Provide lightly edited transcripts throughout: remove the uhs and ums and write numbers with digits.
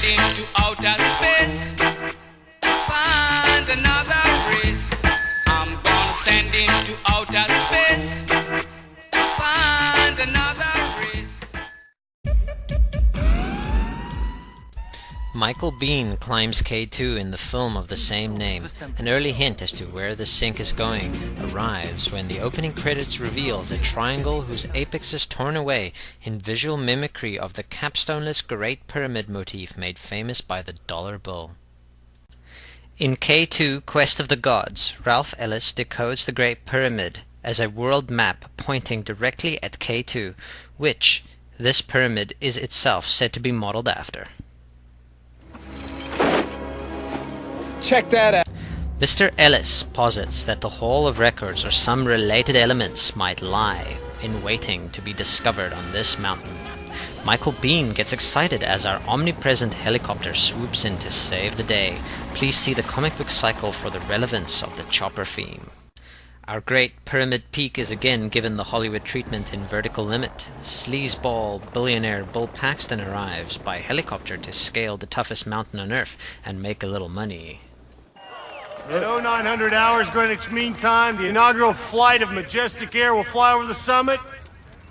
into outer space. Find another race. I'm gonna send into outer space. Find another race. Michael Biehn climbs K2 in the film of the same name. An early hint as to where the sync is going arrives when the opening credits reveals a triangle whose apex is torn away in visual mimicry of the capstoneless Great Pyramid motif made famous by the dollar bill. In K2 Quest of the Gods, Ralph Ellis decodes the Great Pyramid as a world map pointing directly at K2, which this pyramid is itself said to be modeled after. Check that out. Mr. Ellis posits that the Hall of Records or some related elements might lie in waiting to be discovered on this mountain. Michael Biehn gets excited as our omnipresent helicopter swoops in to save the day. Please see the comic book cycle for the relevance of the chopper theme. Our Great Pyramid Peak is again given the Hollywood treatment in Vertical Limit. Sleazeball billionaire Bill Paxton arrives by helicopter to scale the toughest mountain on Earth and make a little money. At 0900 hours Greenwich Mean Time, the inaugural flight of Majestic Air will fly over the summit,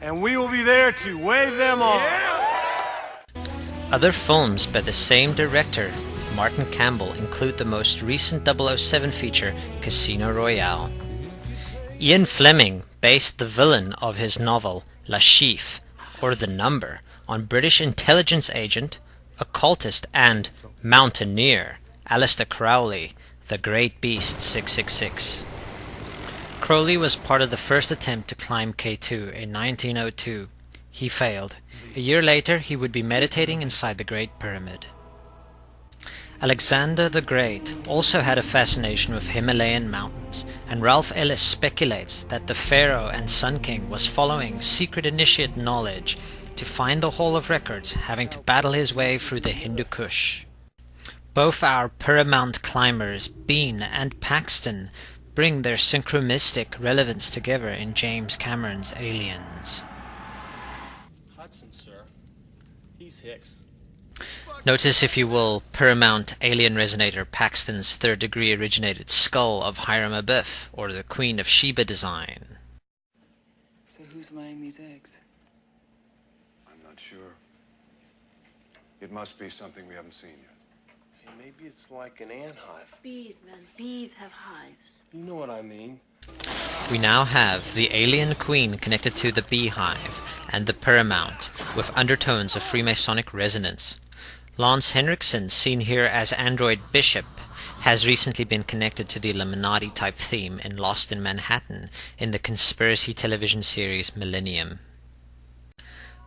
and we will be there to wave them on. Other films by the same director, Martin Campbell, include the most recent 007 feature, Casino Royale. Ian Fleming based the villain of his novel, La Chiffre, or The Number, on British intelligence agent, occultist, and mountaineer Aleister Crowley, the Great Beast 666. Crowley was part of the first attempt to climb K2 in 1902. He failed. A year later, he would be meditating inside the Great Pyramid. Alexander the Great also had a fascination with Himalayan mountains, and Ralph Ellis speculates that the Pharaoh and Sun King was following secret initiate knowledge to find the Hall of Records, having to battle his way through the Hindu Kush. Both our Pyramount climbers, Biehn and Paxton, bring their synchromystic relevance together in James Cameron's Aliens. Hudson, sir. He's Hicks. Notice, if you will, Paramount Alien Resonator Paxton's third-degree originated skull of Hiram Abiff, or the Queen of Sheba design. So who's laying these eggs? I'm not sure. It must be something we haven't seen yet. Hey, maybe it's like an ant hive. Bees, man. Bees have hives. You know what I mean. We now have the alien queen connected to the beehive and the Paramount, with undertones of Freemasonic resonance. Lance Henriksen, seen here as Android Bishop, has recently been connected to the Illuminati-type theme in Lost in Manhattan in the conspiracy television series Millennium.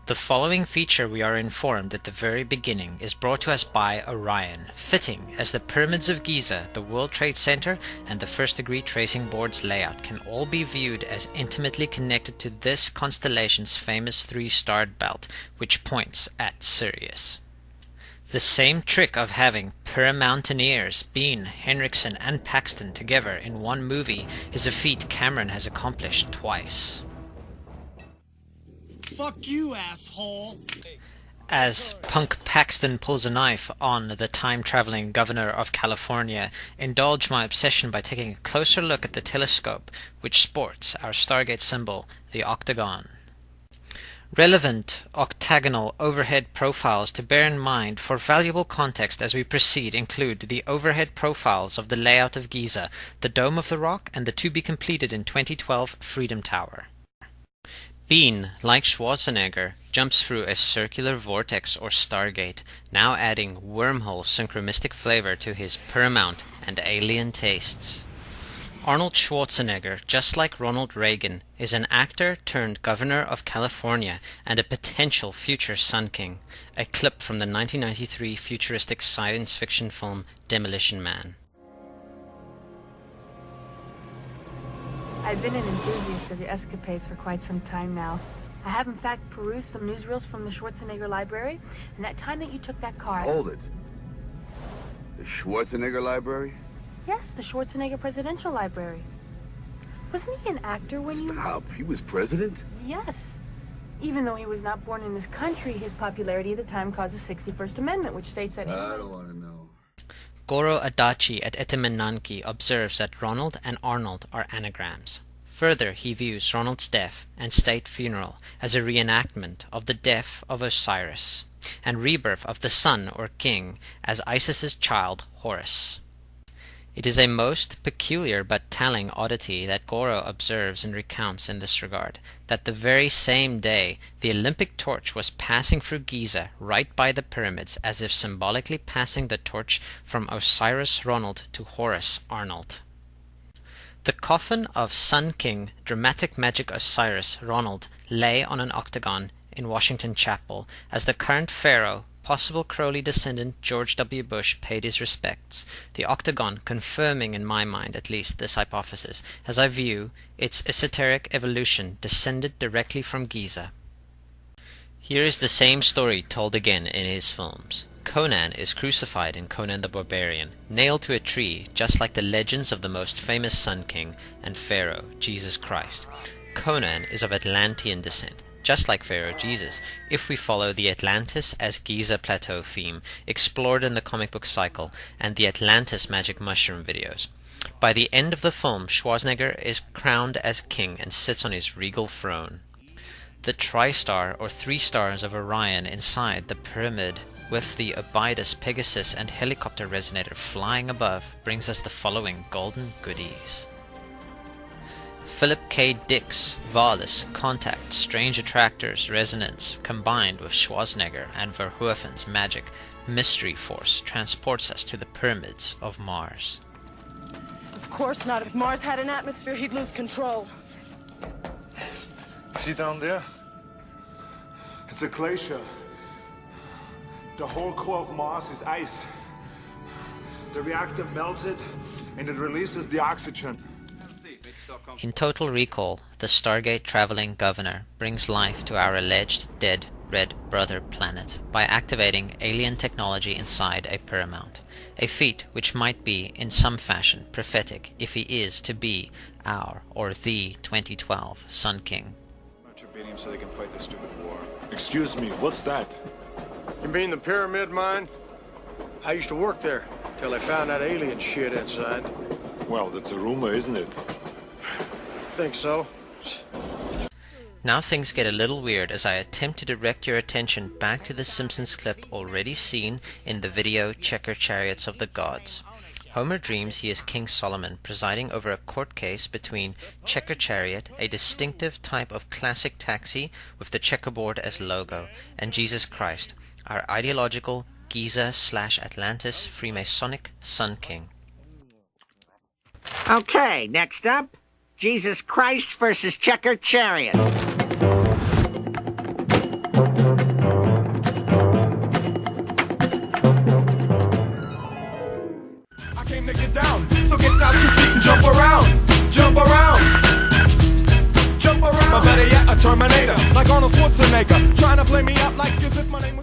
The following feature, we are informed at the very beginning, is brought to us by Orion, fitting as the Pyramids of Giza, the World Trade Center, and the first-degree tracing board's layout can all be viewed as intimately connected to this constellation's famous three-starred belt, which points at Sirius. The same trick of having Paramountaineers, Biehn, Henriksen, and Paxton together in one movie is a feat Cameron has accomplished twice. Fuck you, asshole! As Punk Paxton pulls a knife on the time-traveling governor of California, indulge my obsession by taking a closer look at the telescope, which sports our Stargate symbol, the octagon. Relevant octagonal overhead profiles to bear in mind for valuable context as we proceed include the overhead profiles of the layout of Giza, the Dome of the Rock, and the to-be-completed in 2012 Freedom Tower. Biehn, like Schwarzenegger, jumps through a circular vortex or stargate, now adding wormhole synchromistic flavor to his Paramount and alien tastes. Arnold Schwarzenegger, just like Ronald Reagan, is an actor turned governor of California and a potential future Sun King, a clip from the 1993 futuristic science fiction film Demolition Man. I've been an enthusiast of your escapades for quite some time now. I have in fact perused some newsreels from the Schwarzenegger library, and that time that you took that car... Hold it. The Schwarzenegger library? Yes, the Schwarzenegger Presidential Library. Wasn't he an actor when you... Stop. He was president? Yes. Even though he was not born in this country, his popularity at the time caused the 61st Amendment, which states that... I don't want to know. Goro Adachi at Etemenanki observes that Ronald and Arnold are anagrams. Further, he views Ronald's death and state funeral as a reenactment of the death of Osiris, and rebirth of the son or king as Isis's child Horus. It is a most peculiar but telling oddity that Goro observes and recounts in this regard, that the very same day the Olympic torch was passing through Giza right by the pyramids, as if symbolically passing the torch from Osiris Ronald to Horus Arnold. The coffin of Sun King Dramatic Magic Osiris Ronald lay on an octagon in Washington Chapel as the current pharaoh, possible Crowley descendant George W. Bush, paid his respects, the octagon confirming in my mind at least this hypothesis, as I view its esoteric evolution descended directly from Giza. Here is the same story told again in his films. Conan is crucified in Conan the Barbarian, nailed to a tree, just like the legends of the most famous Sun King and Pharaoh, Jesus Christ. Conan is of Atlantean descent, just like Pharaoh Jesus, if we follow the Atlantis as Giza Plateau theme explored in the comic book cycle and the Atlantis Magic Mushroom videos. By the end of the film, Schwarzenegger is crowned as king and sits on his regal throne. The tri-star or 3 stars of Orion inside the pyramid with the Abydos, Pegasus and helicopter resonator flying above brings us the following golden goodies. Philip K. Dick's Valis, Contact, Strange Attractors, Resonance, combined with Schwarzenegger and Verhoeven's magic Mystery Force, transports us to the pyramids of Mars. Of course not. If Mars had an atmosphere, he'd lose control. See down there? It's a glacier. The whole core of Mars is ice. The reactor melted, and it releases the oxygen. In Total Recall, the Stargate traveling governor brings life to our alleged dead red brother planet by activating alien technology inside a Pyramount, a feat which might be, in some fashion, prophetic if he is to be our, or the 2012 Sun King. So they can fight this stupid war. Excuse me, what's that? You mean the pyramid mine? I used to work there till they found that alien shit inside. Well, that's a rumor, isn't it? Think so. Now things get a little weird as I attempt to direct your attention back to the Simpsons clip already seen in the video Checker Chariots of the Gods. Homer dreams he is King Solomon presiding over a court case between Checker Chariot, a distinctive type of classic taxi with the checkerboard as logo, and Jesus Christ, our ideological Giza/Atlantis Freemasonic Sun King. Okay, next up, Jesus Christ versus Checker Chariot. To get down, so get out your seat and jump around, jump around, jump around. But better yet, a Terminator, like Arnold Schwarzenegger, trying to play me out like as if my name